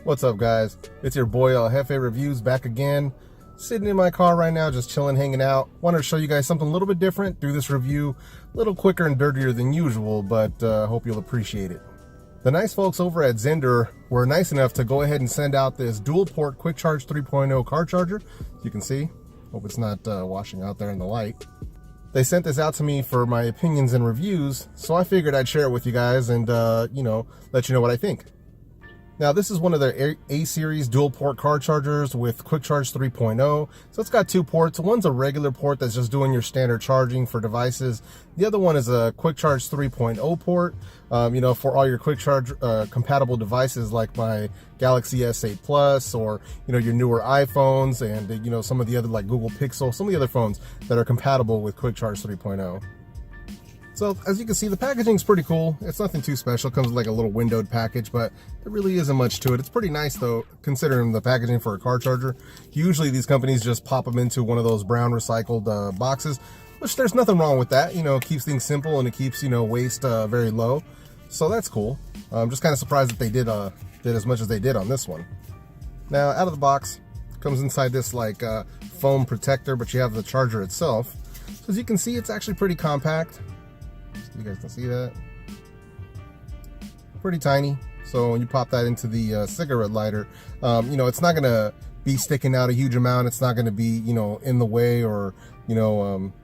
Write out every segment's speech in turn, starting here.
What's up, guys? It's your boy eljefereviews back again. Sitting in my car right now, just chilling, hanging out. Wanted to show you guys something a little bit different. Do this review a little quicker and dirtier than usual, but hope you'll appreciate it. The nice folks over at Zendure were nice enough to go ahead and send out this dual port quick charge 3.0 car charger. As you can see, hope it's not washing out there in the light. They sent this out to me for my opinions and reviews, so I figured I'd share it with you guys and let you know what I think. Now, this is one of their A-series dual port car chargers with quick charge 3.0. So it's got two ports. One's a regular port that's just doing your standard charging for devices. The other one is a quick charge 3.0 port, for all your quick charge compatible devices like my Galaxy S8 Plus or, your newer iPhones and, some of the other like Google Pixel, some of the other phones that are compatible with quick charge 3.0. So as you can see, the packaging is pretty cool. It's nothing too special. It comes with like a little windowed package, but there really isn't much to it. It's pretty nice though, considering the packaging for a car charger. Usually these companies just pop them into one of those brown recycled boxes, which there's nothing wrong with that. It keeps things simple and it keeps, waste very low. So that's cool. I'm just kind of surprised that they did as much as they did on this one. Now, out of the box, it comes inside this like foam protector, but you have the charger itself. So as you can see, it's actually pretty compact. You guys can see that. Pretty tiny. So when you pop that into the cigarette lighter, it's not gonna be sticking out a huge amount. It's not gonna be, in the way or,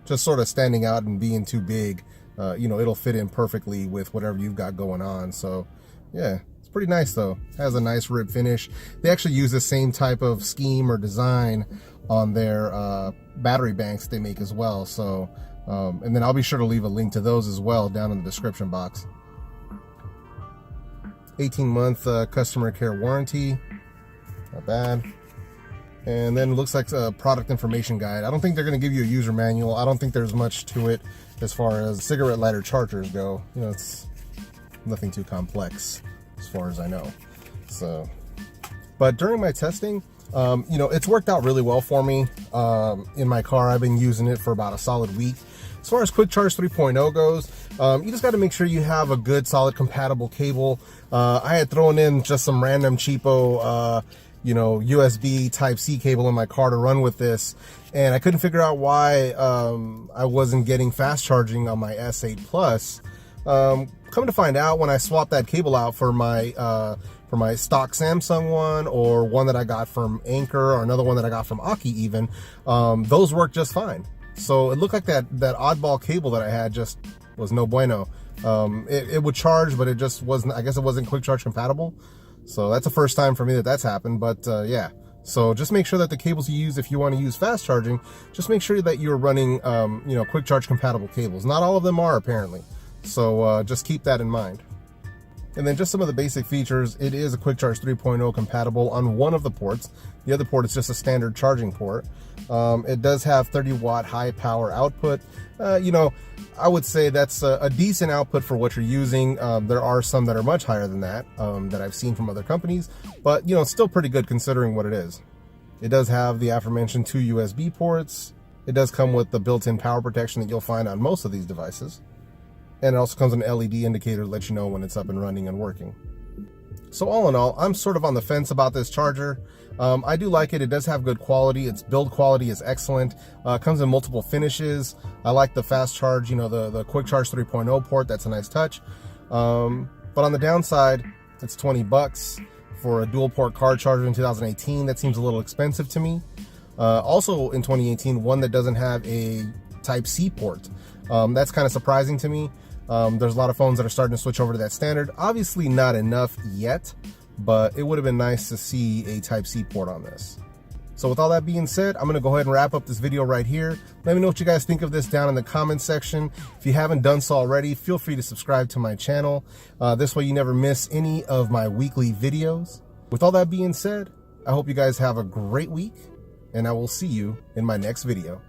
just sort of standing out and being too big. It'll fit in perfectly with whatever you've got going on. So yeah, it's pretty nice though. It has a nice rib finish. They actually use the same type of scheme or design on their battery banks they make as well. So and then I'll be sure to leave a link to those as well down in the description box. 18-month customer care warranty, not bad. And then it looks like a product information guide. I don't think they're going to give you a user manual. I don't think there's much to it as far as cigarette lighter chargers go. It's nothing too complex as far as I know. So, but during my testing, it's worked out really well for me. In my car, I've been using it for about a solid week. As far as quick charge 3.0 goes, you just got to make sure you have a good, solid, compatible cable. I had thrown in just some random cheapo, USB Type-C cable in my car to run with this, and I couldn't figure out why I wasn't getting fast charging on my S8 Plus. Come to find out, when I swapped that cable out for my stock Samsung one, or one that I got from Anker, or another one that I got from Aki even, those work just fine. So it looked like that oddball cable that I had just was no bueno. It would charge, but it just wasn't, I guess it wasn't quick charge compatible. So that's the first time for me that's happened, but yeah. So just make sure that the cables you use, if you want to use fast charging, just make sure that you're running, quick charge compatible cables. Not all of them are, apparently. So just keep that in mind. And then just some of the basic features. It is a quick charge 3.0 compatible on one of the ports. The other port is just a standard charging port. It does have 30-watt high power output. I would say that's a decent output for what you're using. There are some that are much higher than that, that I've seen from other companies, but still pretty good considering what it is. It does have the aforementioned 2 USB ports. It does come with the built-in power protection that you'll find on most of these devices. And it also comes with an LED indicator to let you know when it's up and running and working. So all in all, I'm sort of on the fence about this charger. I do like it. It does have good quality. Its build quality is excellent. Comes in multiple finishes. I like the fast charge, the quick charge 3.0 port. That's a nice touch. But on the downside, it's $20 for a dual port car charger in 2018. That seems a little expensive to me. Also in 2018, one that doesn't have a Type-C port. That's kind of surprising to me. There's a lot of phones that are starting to switch over to that standard. Obviously not enough yet, but it would have been nice to see a Type-C port on this. So with all that being said, I'm going to go ahead and wrap up this video right here. Let me know what you guys think of this down in the comments section. If you haven't done so already, feel free to subscribe to my channel. This way you never miss any of my weekly videos. With all that being said, I hope you guys have a great week, and I will see you in my next video.